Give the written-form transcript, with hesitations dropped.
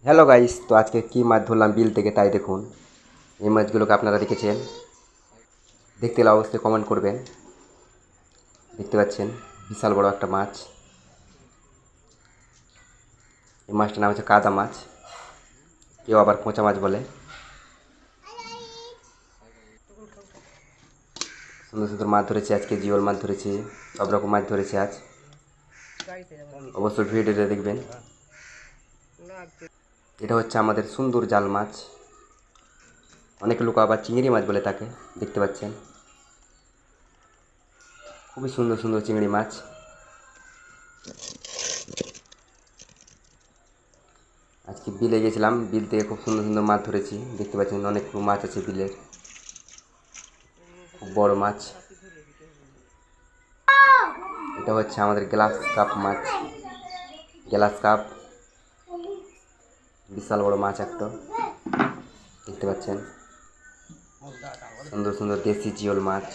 Hello guys, তো আজকে কি মাছ ধরলাম বিল থেকে তাই দেখুন। এই মাছগুলোকে আপনারা দেখেছেন, দেখতে হলে অবশ্যই কমেন্ট করবেন। দেখতে পাচ্ছেন বিশাল বড় একটা মাছ। এই মাছটার নাম হচ্ছে কাদা মাছ, কেউ আবার পোঁচা মাছ বলে। সুন্দর সুন্দর মাছ ধরেছি আজকে, জিওল মাছ ধরেছি, সব রকম মাছ ধরেছি আজ। অবশ্যই ভিডিওটা দেখবেন। এটা হচ্ছে আমাদের সুন্দর জাল মাছ, অনেক লোক আবার চিংড়ি মাছ বলে তাকে। দেখতে পাচ্ছেন খুবই সুন্দর সুন্দর চিংড়ি মাছ। আজকে বিলে গেছিলাম, বিল থেকে খুব সুন্দর সুন্দর মাছ ধরেছি। দেখতে পাচ্ছেন অনেক মাছ আছে বিলের, খুব বড় মাছ। এটা হচ্ছে আমাদের গ্লাস কাপ মাছ, গ্লাস কাপ, বিশাল বড় মাছ একটা। দেখতে পাচ্ছেন সুন্দর সুন্দর দেশি জিওল মাছ।